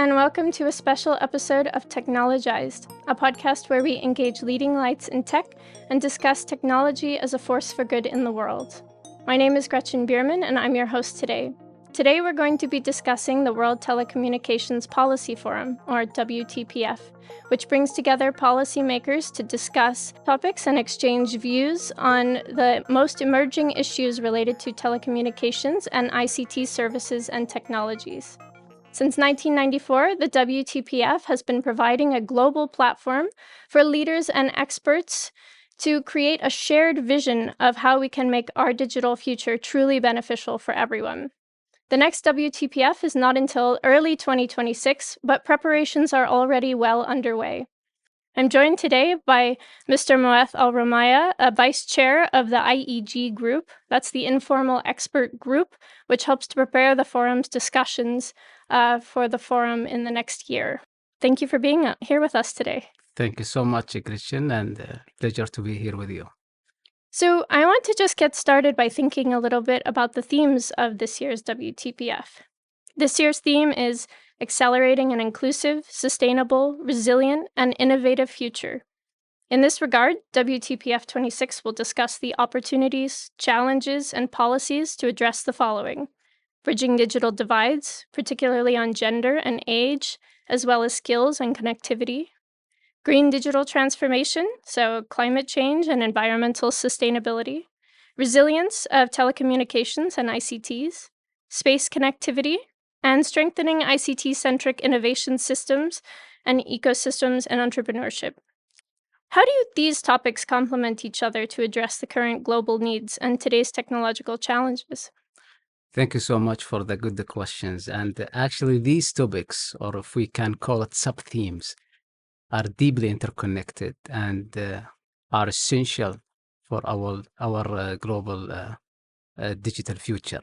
and welcome to a special episode of Technologized, a podcast where we engage leading lights in tech and discuss technology as a force for good in the world. My name is Gretchen Bueermann, and I'm your host today. Today we're going to be discussing the World Telecommunications Policy Forum, or WTPF, which brings together policymakers to discuss topics and exchange views on the most emerging issues related to telecommunications and ICT services and technologies. Since 1994, the WTPF has been providing a global platform for leaders and experts to create a shared vision of how we can make our digital future truly beneficial for everyone. The next WTPF is not until early 2026, but preparations are already well underway. I'm joined today by Mr. Muath AlRumayh, a vice chair of the IEG group, that's the Informal Expert Group, which helps to prepare the forum's discussions for the forum in the next year. Thank you for being here with us today. Thank you so much, Gretchen, and pleasure to be here with you. So I want to just get started by thinking a little bit about the themes of this year's WTPF. This year's theme is Accelerating an Inclusive, Sustainable, Resilient, and Innovative Future. In this regard, WTPF-26 will discuss the opportunities, challenges, and policies to address the following: bridging digital divides, particularly on gender and age, as well as skills and connectivity; green digital transformation, so climate change and environmental sustainability; resilience of telecommunications and ICTs; space connectivity; and strengthening ICT-centric innovation systems and ecosystems and entrepreneurship. How do these topics complement each other to address the current global needs and today's technological challenges? Thank you so much for the good questions. And actually, these topics, or if we can call it sub-themes, are deeply interconnected and are essential for our global digital future.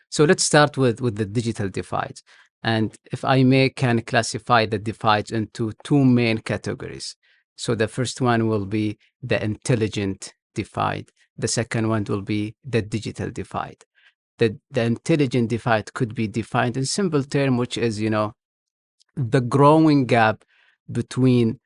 So let's start with the digital divide. And if I can classify the divides into two main categories. So the first one will be the intelligent divide. The second one will be the digital divide. The intelligent divide could be defined in simple term, which is, the growing gap between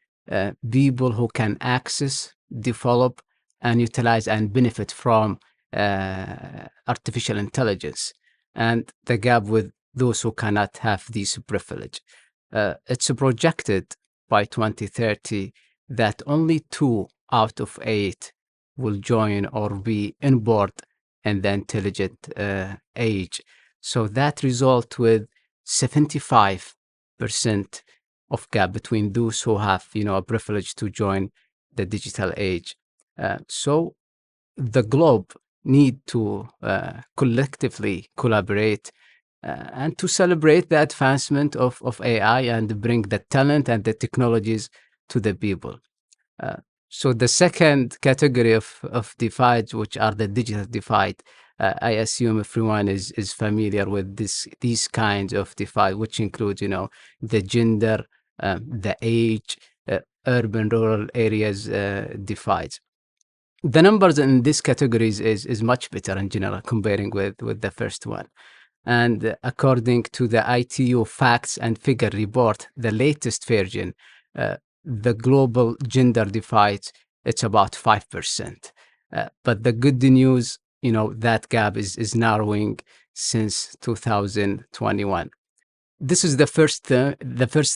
people who can access, develop, and utilize and benefit from artificial intelligence, and the gap with those who cannot have this privilege. It's projected by 2030 that only 2 out of 8 will join or be on board in the intelligent age. So that result with 75% of gap between those who have, a privilege to join the digital age. So the globe need to collectively collaborate and to celebrate the advancement of AI and bring the talent and the technologies to the people. So the second category of divides, which are the digital divide, I assume everyone is familiar with these kinds of divide, which include, the gender, the age, urban, rural areas divides. The numbers in these categories is much better in general comparing with the first one. And according to the ITU Facts and Figure report, the latest version, the global gender divide, it's about 5%. But the good news, that gap is narrowing since 2021. This is the first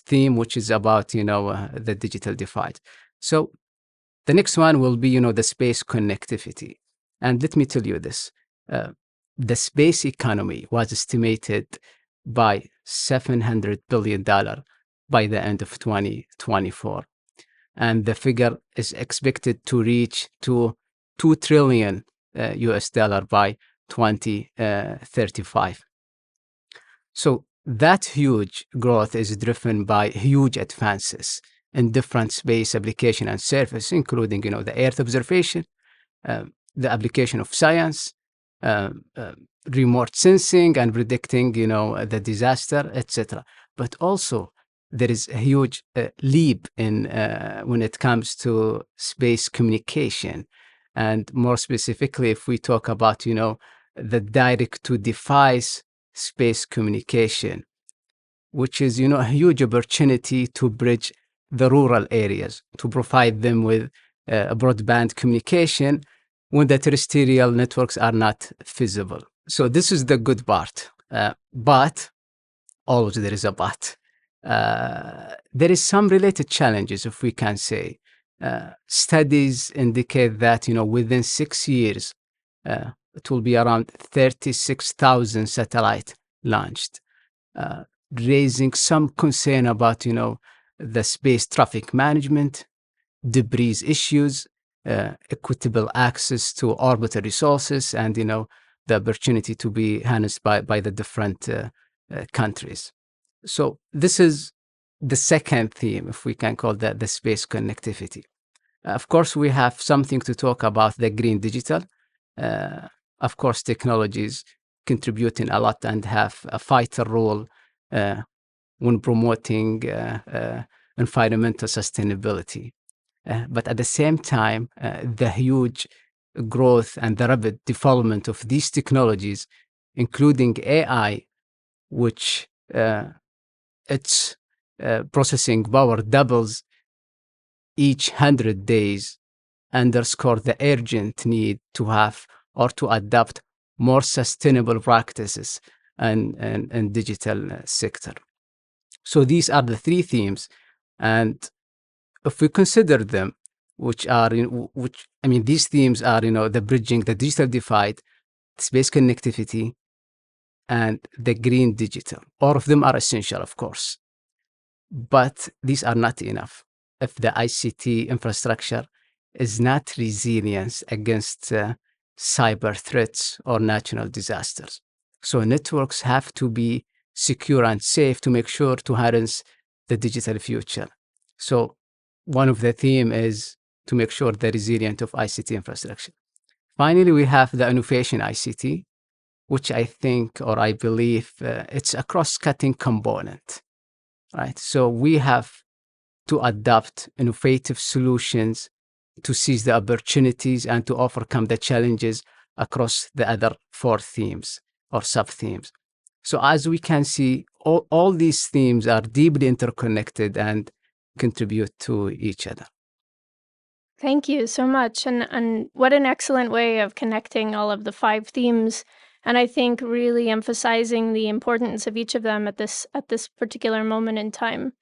theme, which is about, the digital divide. So the next one will be, the space connectivity. And let me tell you this. The space economy was estimated by $700 billion by the end of 2024. And the figure is expected to reach to $2 trillion US dollar by 2035. So that huge growth is driven by huge advances in different space application and service, including, the Earth observation, the application of science, remote sensing and predicting, the disaster, etc. But also there is a huge leap in when it comes to space communication, and more specifically, if we talk about, the direct-to-device space communication. which is, a huge opportunity to bridge the rural areas, to provide them with broadband communication when the terrestrial networks are not feasible. So this is the good part. But always there is a but. There is some related challenges, if we can say. Studies indicate that, within 6 years, it will be around 36,000 satellite launched, raising some concern about, the space traffic management, debris issues, equitable access to orbital resources, and, the opportunity to be harnessed by the different countries. So this is the second theme, if we can call that the space connectivity. Of course, we have something to talk about the green digital. Of course, technologies contributing a lot and have a vital role when promoting environmental sustainability. But at the same time, the huge growth and the rapid development of these technologies, including AI, which its processing power doubles each 100 days, underscore the urgent need to have or to adopt more sustainable practices and digital sector. So these are the three themes, and if we consider them, these themes are, the bridging the digital divide, space connectivity, and the green digital. All of them are essential, of course, but these are not enough if the ICT infrastructure is not resilient against cyber threats or natural disasters. So networks have to be secure and safe to make sure to harness the digital future. So one of the theme is to make sure the resilience of ICT infrastructure. Finally, we have the innovation ICT, which I think, or I believe, it's a cross-cutting component, right? So we have to adopt innovative solutions to seize the opportunities and to overcome the challenges across the other four themes or sub-themes. So as we can see, all these themes are deeply interconnected and contribute to each other. Thank you so much. And what an excellent way of connecting all of the 5 themes. And I think really emphasizing the importance of each of them at this particular moment in time.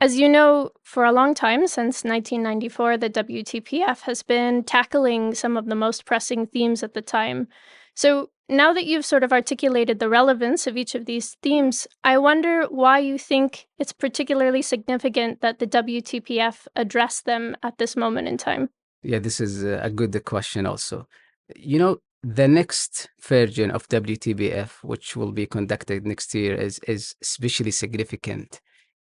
As you know, for a long time, since 1994, the WTPF has been tackling some of the most pressing themes at the time. So now that you've sort of articulated the relevance of each of these themes, I wonder why you think it's particularly significant that the WTPF address them at this moment in time. Yeah, this is a good question also. The next version of WTPF, which will be conducted next year, is especially significant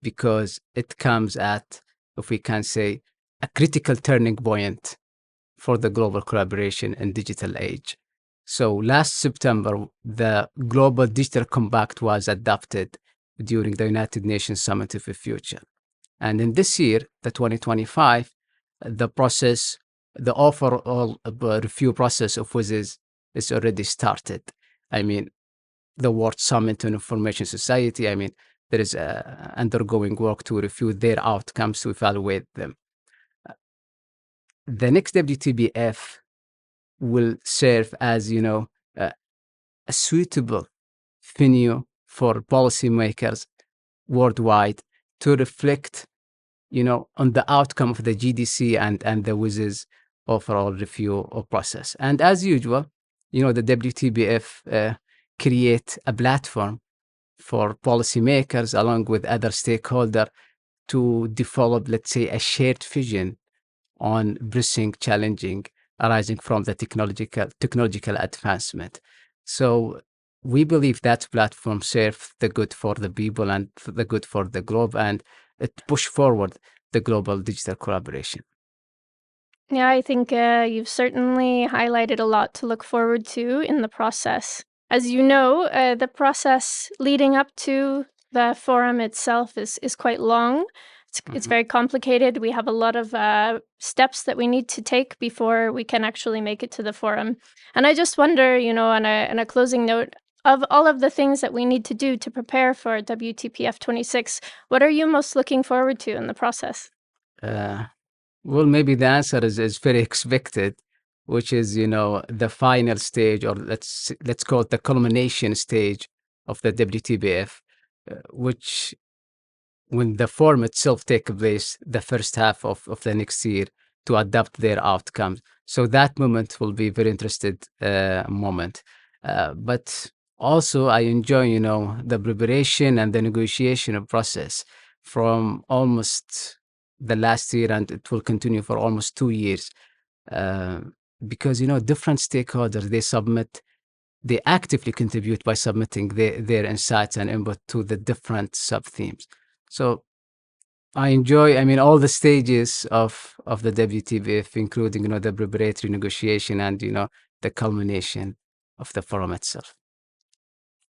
because it comes at, if we can say, a critical turning point for the global collaboration in digital age. So last September, the Global Digital Compact was adopted during the United Nations Summit of the Future. And in this year, the 2025, the overall review process of WISES is already started. The World Summit on Information Society, there is undergoing work to review their outcomes, to evaluate them. The next WTPF will serve as, a suitable venue for policymakers worldwide to reflect, on the outcome of the GDC and the WISES overall review process. And as usual, the WTPF create a platform for policymakers along with other stakeholders to develop, let's say, a shared vision on pressing challenging arising from the technological advancement. So we believe that platform serves the good for the people and the good for the globe, and it push forward the global digital collaboration. Yeah, I think you've certainly highlighted a lot to look forward to in the process. As you know, the process leading up to the forum itself is quite long. It's very complicated. We have a lot of steps that we need to take before we can actually make it to the forum. And I just wonder, on a closing note, Of all of the things that we need to do to prepare for WTPF-26, what are you most looking forward to in the process? Well, maybe the answer is very expected, which is, the final stage, or let's call it the culmination stage of the WTBF, which when the forum itself take place the first half of the next year to adapt their outcomes. So that moment will be very interested moment. But also I enjoy, the preparation and the negotiation process from almost the last year, and it will continue for almost 2 years. Uh, because, different stakeholders, they actively contribute by submitting their insights and input to the different sub-themes. So I enjoy, all the stages of the WTBF, including, the preparatory negotiation and, the culmination of the forum itself.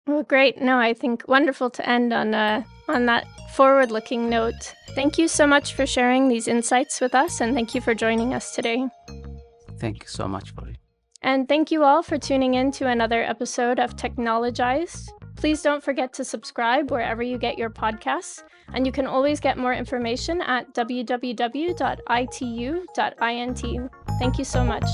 Well, great. No, I think wonderful to end on that forward-looking note. Thank you so much for sharing these insights with us, and thank you for joining us today. Thank you so much for it. And thank you all for tuning in to another episode of Technologized. Please don't forget to subscribe wherever you get your podcasts, and you can always get more information at www.itu.int. Thank you so much.